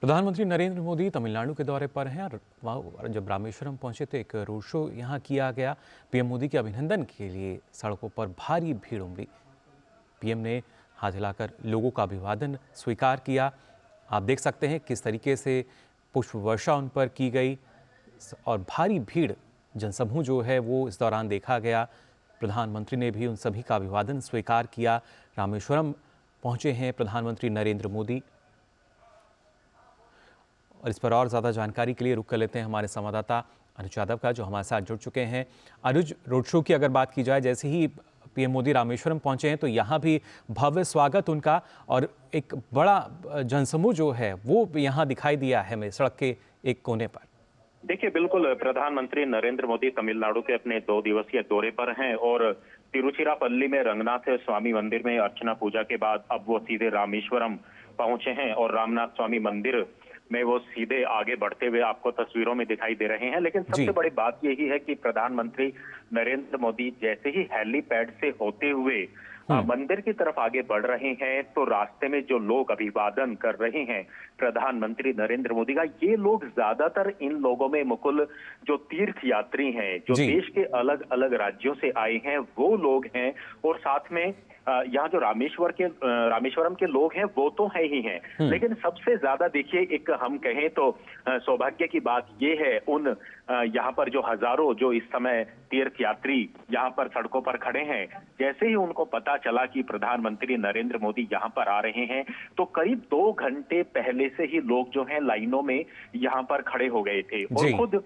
प्रधानमंत्री नरेंद्र मोदी तमिलनाडु के दौरे पर हैं और वहाँ जब रामेश्वरम पहुंचे तो एक रोड शो यहाँ किया गया। पीएम मोदी के अभिनंदन के लिए सड़कों पर भारी भीड़ उमड़ी। पीएम ने हाथ हिलाकर लोगों का अभिवादन स्वीकार किया। आप देख सकते हैं किस तरीके से पुष्प वर्षा उन पर की गई और भारी भीड़ जनसमूह जो है वो इस दौरान देखा गया। प्रधानमंत्री ने भी उन सभी का अभिवादन स्वीकार किया। रामेश्वरम पहुंचे हैं प्रधानमंत्री नरेंद्र मोदी और इस पर और ज़्यादा जानकारी के लिए रुक कर लेते हैं हमारे संवाददाता अनुज यादव का, जो हमारे साथ जुड़ चुके हैं। अनुज, रोड शो की अगर बात की जाए, जैसे ही पीएम मोदी रामेश्वरम पहुंचे हैं तो यहाँ भी भव्य स्वागत उनका और एक बड़ा जनसमूह जो है वो यहाँ दिखाई दिया है हमें सड़क के एक कोने पर। देखिए, बिल्कुल प्रधानमंत्री नरेंद्र मोदी तमिलनाडु के अपने 2 दिवसीय दौरे पर हैं और तिरुचिरापल्ली में रंगनाथ स्वामी मंदिर में अर्चना पूजा के बाद अब वो सीधे रामेश्वरम पहुंचे हैं और रामनाथ स्वामी मंदिर में वो सीधे आगे बढ़ते हुए आपको तस्वीरों में दिखाई दे रहे हैं। लेकिन सबसे बड़ी बात यही है कि प्रधानमंत्री नरेंद्र मोदी जैसे ही हेलीपैड से होते हुए मंदिर की तरफ आगे बढ़ रहे हैं तो रास्ते में जो लोग अभिवादन कर रहे हैं प्रधानमंत्री नरेंद्र मोदी का, ये लोग ज्यादातर इन लोगों में मुकुल जो तीर्थ यात्री हैं, जो देश के अलग अलग राज्यों से आए हैं, वो लोग हैं। और साथ में यहाँ जो रामेश्वरम के लोग हैं वो तो है ही हैं, लेकिन सबसे ज्यादा देखिए एक हम कहें तो सौभाग्य की बात ये है उन यहाँ पर जो हजारों जो इस समय तीर्थ यात्री यहाँ पर सड़कों पर खड़े हैं, जैसे ही उनको पता चला कि प्रधानमंत्री नरेंद्र मोदी यहाँ पर आ रहे हैं तो करीब 2 घंटे पहले से ही लोग जो हैं लाइनों में यहाँ पर खड़े हो गए थे। और खुद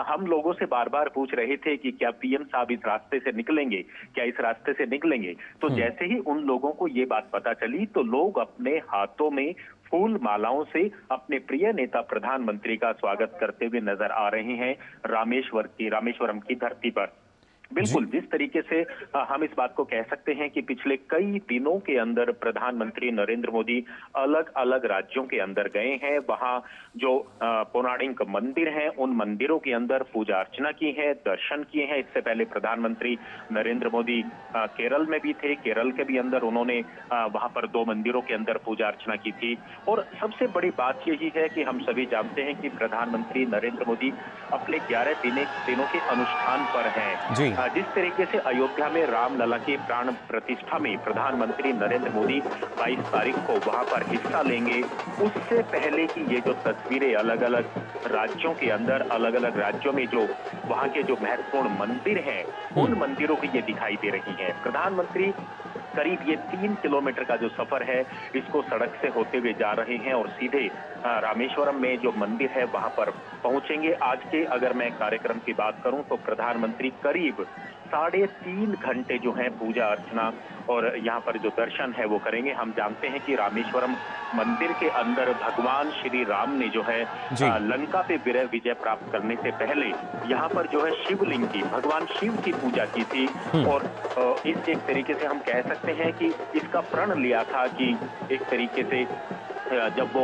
हम लोगों से बार बार पूछ रहे थे कि क्या पीएम साहब इस रास्ते से निकलेंगे, क्या इस रास्ते से निकलेंगे। तो जैसे ही उन लोगों को ये बात पता चली तो लोग अपने हाथों में फूल मालाओं से अपने प्रिय नेता प्रधानमंत्री का स्वागत करते हुए नजर आ रहे हैं रामेश्वरम की धरती पर। बिल्कुल जिस तरीके से हम इस बात को कह सकते हैं कि पिछले कई दिनों के अंदर प्रधानमंत्री नरेंद्र मोदी अलग अलग राज्यों के अंदर गए हैं, वहां जो पौराणिक मंदिर हैं उन मंदिरों के अंदर पूजा अर्चना की है, दर्शन किए हैं। इससे पहले प्रधानमंत्री नरेंद्र मोदी केरल में भी थे, केरल के भी अंदर उन्होंने वहां पर 2 मंदिरों के अंदर पूजा अर्चना की थी। और सबसे बड़ी बात यही है कि हम सभी जानते हैं कि प्रधानमंत्री नरेंद्र मोदी अपने 11 दिनों के अनुष्ठान पर हैं। जिस तरीके से अयोध्या में रामलला की प्राण प्रतिष्ठा में प्रधानमंत्री नरेंद्र मोदी 22 तारीख को वहां पर हिस्सा लेंगे, उससे पहले की ये जो तस्वीरें अलग अलग राज्यों के अंदर अलग अलग राज्यों में जो वहां के जो महत्वपूर्ण मंदिर हैं उन मंदिरों की ये दिखाई दे रही हैं। प्रधानमंत्री करीब ये 3 किलोमीटर का जो सफर है इसको सड़क से होते हुए जा रहे हैं और सीधे रामेश्वरम में जो मंदिर है वहां पर पहुंचेंगे। आज के अगर मैं कार्यक्रम की बात करूं तो प्रधानमंत्री करीब 3.5 घंटे जो है पूजा अर्चना और यहाँ पर जो दर्शन है वो करेंगे। हम जानते हैं कि रामेश्वरम मंदिर के अंदर भगवान श्री राम ने जो है लंका पे विजय प्राप्त करने से पहले यहाँ पर जो है शिवलिंग की, भगवान शिव की पूजा की थी। और इस एक तरीके से हम कह सकते हैं कि इसका प्रण लिया था कि एक तरीके से जब वो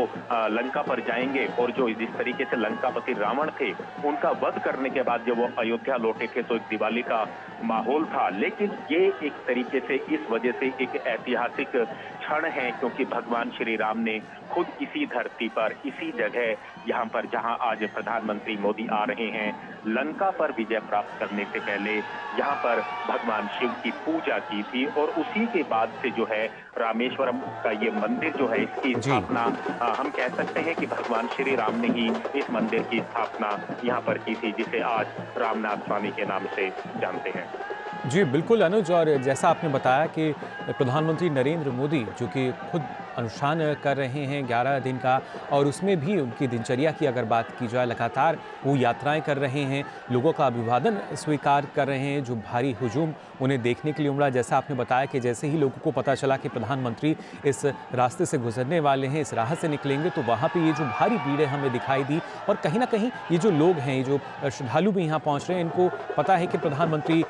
लंका पर जाएंगे और जो जिस तरीके से लंकापति रावण थे उनका वध करने के बाद जब वो अयोध्या लौटे थे तो एक दिवाली का माहौल था। लेकिन ये एक तरीके से इस वजह से एक ऐतिहासिक क्षण है क्योंकि भगवान श्री राम ने खुद इसी धरती पर, इसी जगह यहाँ पर जहाँ आज प्रधानमंत्री मोदी आ रहे हैं, लंका पर विजय प्राप्त करने से पहले यहाँ पर भगवान शिव की पूजा की थी। और उसी के बाद से जो है रामेश्वरम का ये मंदिर जो है इसकी स्थापना हम कह सकते हैं कि भगवान श्री राम ने ही इस मंदिर की स्थापना यहाँ पर की थी, जिसे आज रामनाथ स्वामी के नाम से जानते हैं। जी बिल्कुल अनुज, और जैसा आपने बताया कि प्रधानमंत्री नरेंद्र मोदी जो कि खुद अनुष्ठान कर रहे हैं 11 दिन का, और उसमें भी उनकी दिनचर्या की अगर बात की जाए लगातार वो यात्राएं कर रहे हैं, लोगों का अभिवादन स्वीकार कर रहे हैं, जो भारी हुजूम उन्हें देखने के लिए उमड़ा। जैसा आपने बताया कि जैसे ही लोगों को पता चला कि प्रधानमंत्री इस रास्ते से गुजरने वाले हैं, इस राह से निकलेंगे, तो वहाँ पर ये जो भारी भीड़ हमें दिखाई दी। और कहीं ना कहीं ये जो लोग हैं, ये जो श्रद्धालु भी यहाँ पहुँच रहे हैं, इनको पता है कि प्रधानमंत्री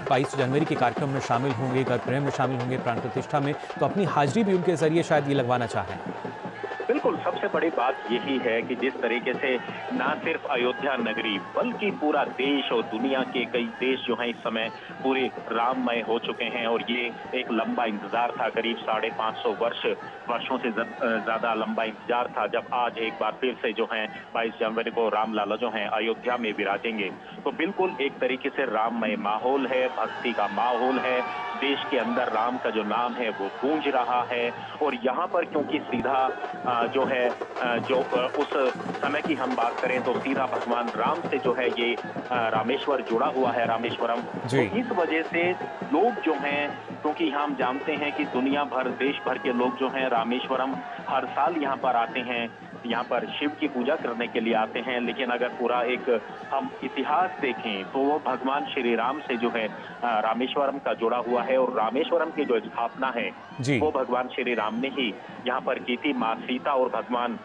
22 जनवरी के कार्यक्रम में शामिल होंगे, गर्भगृह में शामिल होंगे, प्राण प्रतिष्ठा में, तो अपनी हाजिरी भी उनके जरिए शायद ये लगवाना चाह रहे हैं। बिल्कुल। बिल्कुल, सबसे बड़ी बात यही है कि जिस तरीके से ना सिर्फ अयोध्या नगरी बल्कि पूरा देश और दुनिया के कई देश जो हैं इस समय पूरे राममय हो चुके हैं और ये एक लंबा इंतजार था, करीब 550 वर्षों से ज्यादा लंबा इंतजार था, जब आज एक बार फिर से जो है 22 जनवरी को रामलला जो है अयोध्या में विराजेंगे। तो बिल्कुल एक तरीके से राममय माहौल है, भक्ति का माहौल है, देश के अंदर राम का जो नाम है वो गूंज रहा है। और यहाँ पर क्योंकि सीधा जो है उस समय की हम बात करें तो सीधा भगवान राम से जो है ये रामेश्वर जुड़ा हुआ है, रामेश्वरम। तो जी। इस वजह से लोग जो हैं, क्योंकि हम जानते हैं कि दुनिया भर देश भर के लोग जो हैं रामेश्वरम हर साल यहाँ पर आते हैं, यहाँ पर शिव की पूजा करने के लिए आते हैं। लेकिन अगर पूरा एक हम इतिहास देखें तो वो भगवान श्री राम से जो है रामेश्वरम का जुड़ा हुआ है और रामेश्वरम की जो स्थापना है जी। वो भगवान श्री राम ने ही यहाँ पर की थी। माँ सीता और भगवान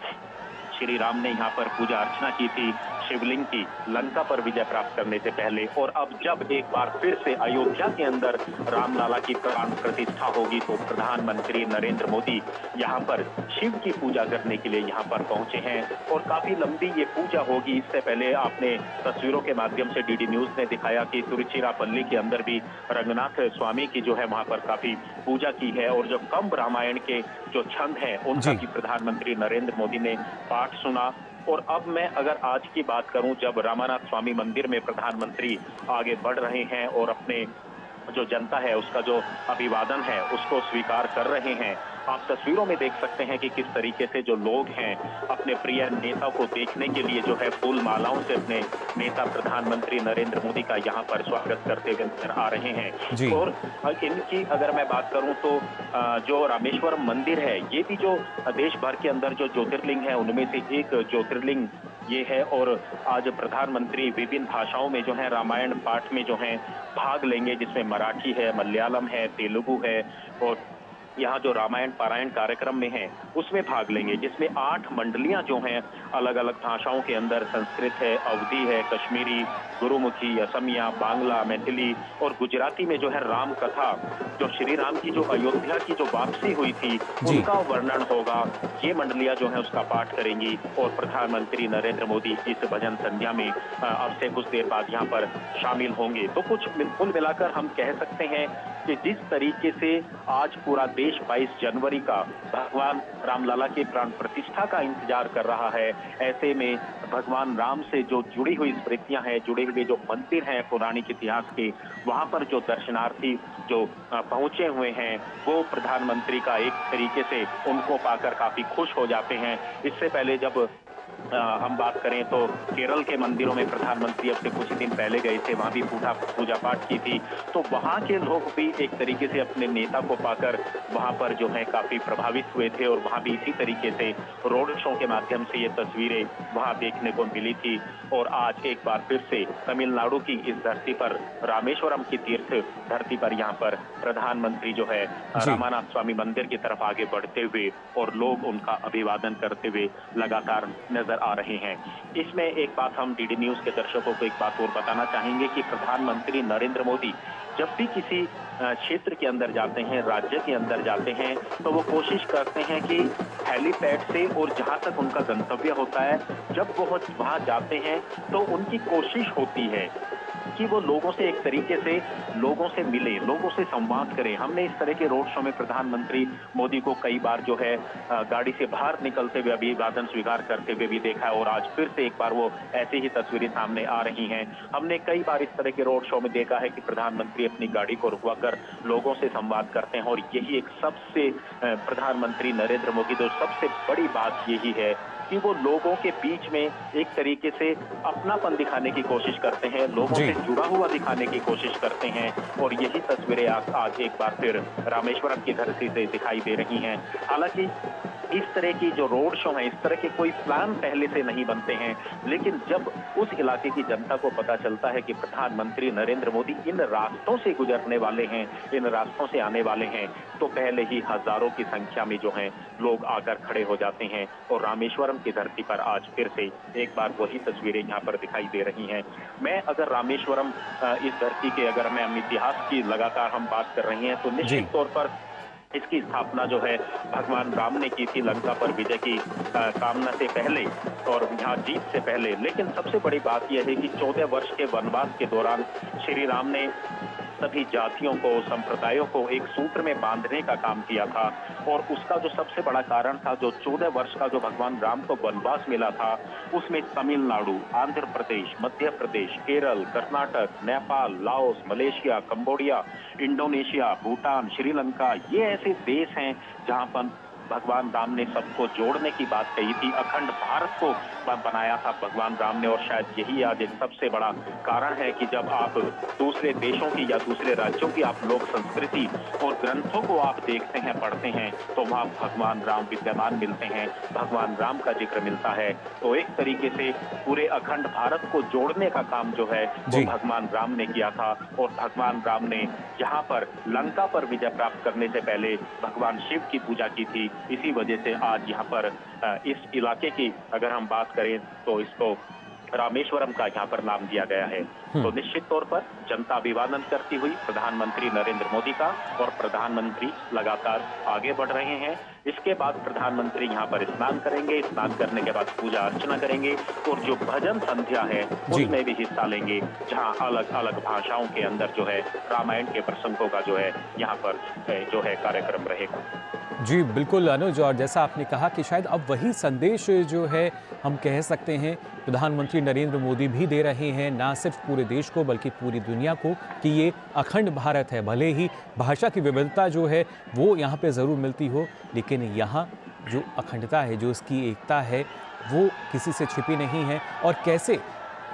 श्री राम ने यहाँ पर पूजा अर्चना की थी शिवलिंग की, लंका पर विजय प्राप्त करने से पहले। और अब जब एक बार फिर से अयोध्या के अंदर रामलला की प्राण प्रतिष्ठा होगी तो प्रधानमंत्री नरेंद्र मोदी यहाँ पर शिव की पूजा करने के लिए यहाँ पर पहुंचे हैं और काफी लंबी ये पूजा होगी। इससे पहले आपने तस्वीरों के माध्यम से डीडी न्यूज ने दिखाया कि तिरुचिरापल्ली के अंदर भी रंगनाथ स्वामी की जो है वहां पर काफी पूजा की है और जो कंब रामायण के जो छंद हैं उनका जी। भी प्रधानमंत्री नरेंद्र मोदी ने पाठ सुना। और अब मैं अगर आज की बात करूं, जब रामानाथ स्वामी मंदिर में प्रधानमंत्री आगे बढ़ रहे हैं और अपने जो जनता है उसका जो अभिवादन है उसको स्वीकार कर रहे हैं, आप तस्वीरों में देख सकते हैं कि किस तरीके से जो लोग हैं अपने प्रिय नेता को देखने के लिए जो है फूल मालाओं से अपने नेता प्रधानमंत्री नरेंद्र मोदी का यहाँ पर स्वागत करते हुए नजर आ रहे हैं। जी। और इनकी अगर मैं बात करूं तो जो रामेश्वरम मंदिर है ये भी जो देश भर के अंदर जो ज्योतिर्लिंग है उनमें से एक ज्योतिर्लिंग ये है। और आज प्रधानमंत्री विभिन्न भाषाओं में जो है रामायण पाठ में जो है भाग लेंगे, जिसमें मराठी है, मलयालम है, तेलुगु है और यहाँ जो रामायण पारायण कार्यक्रम में है उसमें भाग लेंगे, जिसमें 8 मंडलियां जो हैं अलग अलग भाषाओं के अंदर, संस्कृत है, अवधी है, कश्मीरी, गुरुमुखी, असमिया, बांग्ला, मैथिली और गुजराती में जो है राम कथा, जो श्री राम की जो अयोध्या की जो वापसी हुई थी जी। उनका वर्णन होगा। ये मंडलियां जो है उसका पाठ करेंगी और प्रधानमंत्री नरेंद्र मोदी इस भजन संध्या में अब से कुछ देर बाद यहाँ पर शामिल होंगे। तो कुछ कुल मिलाकर हम कह सकते हैं कि जिस तरीके से आज पूरा देश 22 जनवरी का भगवान रामलला के प्राण प्रतिष्ठा का इंतजार कर रहा है, ऐसे में भगवान राम से जो जुड़ी हुई स्मृतियां हैं, जुड़े हुए जो मंदिर हैं पौराणिक इतिहास के, वहां पर जो दर्शनार्थी जो पहुंचे हुए हैं वो प्रधानमंत्री का एक तरीके से उनको पाकर काफी खुश हो जाते हैं। इससे पहले जब हम बात करें तो केरल के मंदिरों में प्रधानमंत्री अब से कुछ दिन पहले गए थे, वहां भी पूजा पाठ की थी, तो वहां के लोग भी एक तरीके से अपने नेता को पाकर वहां पर जो है काफी प्रभावित हुए थे और वहां भी इसी तरीके से रोड शो के माध्यम से ये तस्वीरें वहां देखने को मिली थी। और आज एक बार फिर से तमिलनाडु की इस धरती पर, रामेश्वरम की तीर्थ धरती पर यहाँ पर प्रधानमंत्री जो है रामानाथ स्वामी मंदिर की तरफ आगे बढ़ते हुए और लोग उनका अभिवादन करते हुए लगातार नजर आ रहे हैं। इसमें एक बात हम डीडी न्यूज के दर्शकों को एक बात और बताना चाहेंगे कि प्रधानमंत्री नरेंद्र मोदी जब भी किसी क्षेत्र के अंदर जाते हैं, राज्य के अंदर जाते हैं, तो वो कोशिश करते हैं कि हेलीपैड से और जहां तक उनका गंतव्य होता है, जब वो वहां जाते हैं तो उनकी कोशिश होती है कि वो लोगों से एक तरीके से लोगों से मिले, लोगों से संवाद करें। हमने इस तरह के रोड शो में प्रधानमंत्री मोदी को कई बार जो है गाड़ी से बाहर निकलते हुए अभिवादन स्वीकार करते हुए भी देखा है और आज फिर से एक बार वो ऐसी ही तस्वीरें सामने आ रही हैं। हमने कई बार इस तरह के रोड शो में देखा है कि प्रधानमंत्री अपनी गाड़ी को रुकवा कर लोगों से संवाद करते हैं और यही एक सबसे प्रधानमंत्री नरेंद्र मोदी तो सबसे बड़ी बात यही है कि वो लोगों के बीच में एक तरीके से अपनापन दिखाने की कोशिश करते हैं, लोगों से जुड़ा हुआ दिखाने की कोशिश करते हैं और यही तस्वीरें आज एक बार फिर रामेश्वरम की धरती से दिखाई दे रही हैं। हालांकि इस तरह की जो रोड शो है, इस तरह के कोई प्लान पहले से नहीं बनते हैं, लेकिन जब उस इलाके की जनता को पता चलता है कि प्रधानमंत्री नरेंद्र मोदी इन रास्तों से गुजरने वाले हैं, इन रास्तों से आने वाले हैं, तो पहले ही हजारों की संख्या में जो है लोग आकर खड़े हो जाते हैं और रामेश्वरम की धरती पर आज फिर से एक बार वही तस्वीरें यहाँ पर दिखाई दे रही हैं। मैं अगर रामेश्वरम इस धरती के अगर मैं इतिहास की लगातार हम बात कर रहे हैं तो निश्चित तौर पर इसकी स्थापना जो है भगवान राम ने की थी लंका पर विजय की कामना से पहले और यहाँ जीत से पहले। लेकिन सबसे बड़ी बात यह है कि 14 वर्ष के वनवास के दौरान श्री राम ने सभी जातियों को, संप्रदायों को एक सूत्र में बांधने का काम किया था। और उसका जो सबसे बड़ा कारण था, जो 14 वर्ष का जो भगवान राम को वनवास मिला था, उसमें Tamil Nadu, Andhra Pradesh, Madhya Pradesh, Kerala, Karnataka, Nepal, Laos, Malaysia, Cambodia, Indonesia, Bhutan, Sri Lanka, ये ऐसे देश हैं जहां पर भगवान राम ने सबको जोड़ने की बात कही थी। अखंड भारत को बनाया था भगवान राम ने। और शायद यही आज एक सबसे बड़ा कारण है कि जब आप दूसरे देशों की या दूसरे राज्यों की आप लोक संस्कृति और ग्रंथों को आप देखते हैं, पढ़ते हैं, तो वहां भगवान राम विद्यमान मिलते हैं, भगवान राम का जिक्र मिलता है। तो एक तरीके से पूरे अखंड भारत को जोड़ने का काम जो है वो भगवान राम ने किया था। और भगवान राम ने यहाँ पर लंका पर विजय प्राप्त करने से पहले भगवान शिव की पूजा की थी। इसी वजह से आज यहाँ पर इस इलाके की अगर हम बात करें तो इसको रामेश्वरम का यहाँ पर नाम दिया गया है। तो निश्चित तौर पर जनता अभिवादन करती हुई प्रधानमंत्री नरेंद्र मोदी का, और प्रधानमंत्री लगातार आगे बढ़ रहे हैं। इसके बाद प्रधानमंत्री यहाँ पर स्नान करेंगे, स्नान करने के बाद पूजा अर्चना करेंगे और जो भजन संध्या है उसमें भी हिस्सा लेंगे, जहाँ अलग अलग भाषाओं के अंदर जो है रामायण के प्रसंगों का जो है यहाँ पर जो है कार्यक्रम रहेगा। जी बिल्कुल अनुज, और जैसा आपने कहा कि शायद अब वही संदेश जो है हम कह सकते हैं प्रधानमंत्री नरेंद्र मोदी भी दे रहे हैं, ना सिर्फ पूरे देश को बल्कि पूरी दुनिया को, कि ये अखंड भारत है। भले ही भाषा की विविधता जो है वो यहाँ पे ज़रूर मिलती हो, लेकिन यहाँ जो अखंडता है, जो इसकी एकता है, वो किसी से छिपी नहीं है। और कैसे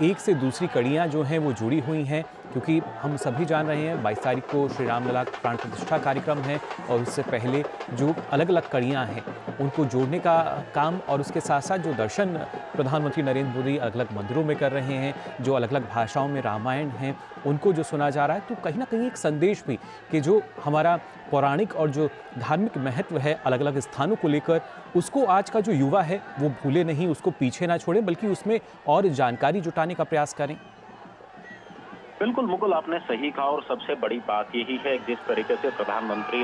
एक से दूसरी कड़ियाँ जो हैं वो जुड़ी हुई हैं, क्योंकि हम सभी जान रहे हैं 22 तारीख को श्री रामलला प्राण प्रतिष्ठा कार्यक्रम है, और उससे पहले जो अलग अलग कड़ियाँ हैं उनको जोड़ने का काम, और उसके साथ साथ जो दर्शन प्रधानमंत्री नरेंद्र मोदी अलग अलग मंदिरों में कर रहे हैं, जो अलग अलग भाषाओं में रामायण हैं उनको जो सुना जा रहा है, तो कहीं ना कहीं एक संदेश भी कि जो हमारा पौराणिक और जो धार्मिक महत्व है अलग अलग स्थानों को लेकर, उसको आज का जो युवा है वो भूले नहीं, उसको पीछे ना छोड़े, बल्कि उसमें और जानकारी जुटाने का प्रयास करें। बिल्कुल मुकुल, आपने सही कहा। और सबसे बड़ी बात यही है जिस तरीके से प्रधानमंत्री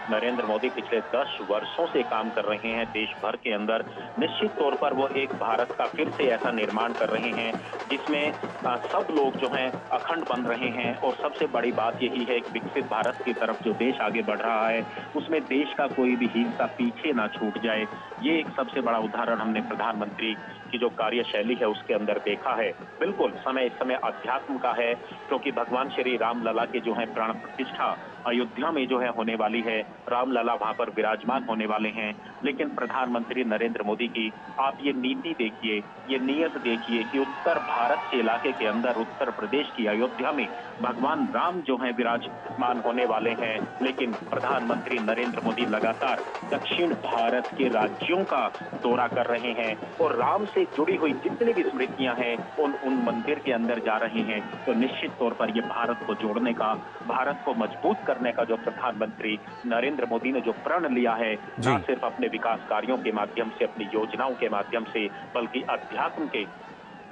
नरेंद्र मोदी पिछले 10 वर्षों से काम कर रहे हैं देश भर के अंदर, निश्चित तौर पर वो एक भारत का फिर से ऐसा निर्माण कर रहे हैं जिसमें सब लोग जो हैं अखंड बन रहे हैं। और सबसे बड़ी बात यही है कि विकसित भारत की तरफ जो देश आगे बढ़ रहा है उसमें देश का कोई भी हिस्सा पीछे ना छूट जाए। ये एक सबसे बड़ा उदाहरण हमने प्रधानमंत्री की जो कार्यशैली है उसके अंदर देखा है। बिल्कुल समय इस समय अध्यात्म का है, क्योंकि भगवान श्री रामलला के जो है प्राण प्रतिष्ठा अयोध्या में जो है होने वाली है। रामलला वहां पर विराजमान होने वाले हैं। लेकिन प्रधानमंत्री नरेंद्र मोदी की आप ये नीति देखिए, ये नियत देखिए कि उत्तर भारत के इलाके के अंदर उत्तर प्रदेश की अयोध्या में भगवान राम जो है विराजमान होने वाले हैं। लेकिन प्रधानमंत्री नरेंद्र मोदी लगातार दक्षिण भारत के राज्यों का दौरा कर रहे हैं और राम से जुड़ी हुई जितनी भी स्मृतियां हैं उन मंदिर के अंदर जा रहे हैं। तो निश्चित तौर पर ये भारत को जोड़ने का, भारत को मजबूत करने का जो प्रधानमंत्री नरेंद्र मोदी ने जो प्रण लिया है, न सिर्फ अपने विकास कार्यों के माध्यम से, अपनी योजनाओं के माध्यम से, बल्कि अध्यात्म के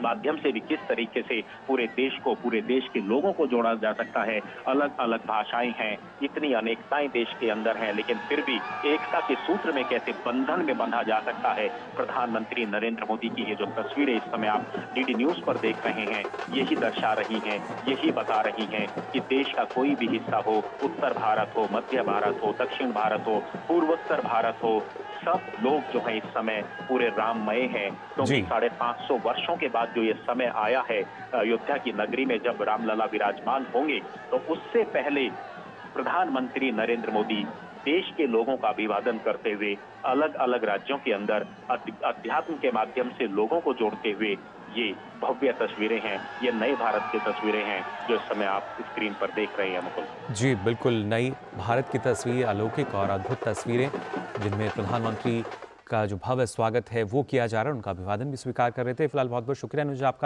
माध्यम से भी किस तरीके से पूरे देश को, पूरे देश के लोगों को जोड़ा जा सकता है। अलग अलग भाषाएं हैं, इतनी अनेकताएं देश के अंदर हैं, लेकिन फिर भी एकता के सूत्र में कैसे बंधन में बंधा जा सकता है। प्रधानमंत्री नरेंद्र मोदी की ये जो तस्वीरें इस समय आप डीडी न्यूज पर देख रहे हैं, यही दर्शा रही हैं, यही बता रही हैं कि देश का कोई भी हिस्सा हो, उत्तर भारत हो, मध्य भारत हो, दक्षिण भारत हो, पूर्वोत्तर भारत हो, सब लोग जो है इस समय पूरे राममय हैं। क्योंकि 550 वर्षों के बाद जो ये समय आया है अयोध्या की नगरी में जब रामलला विराजमान होंगे, तो उससे पहले प्रधानमंत्री नरेंद्र मोदी देश के लोगों का अभिवादन करते हुए अलग अलग राज्यों के अंदर अध्यात्म के माध्यम से लोगों को जोड़ते हुए, ये भव्य तस्वीरें हैं, ये नए भारत की तस्वीरें हैं जो इस समय आप स्क्रीन पर देख रहे हैं मुकुल। जी बिल्कुल, नई भारत की तस्वीर, अलौकिक और अद्भुत तस्वीरें जिनमें प्रधानमंत्री का जो भव्य स्वागत है वो किया जा रहा है, उनका अभिवादन भी स्वीकार कर रहे थे। फिलहाल बहुत बहुत शुक्रिया अनुज आपका।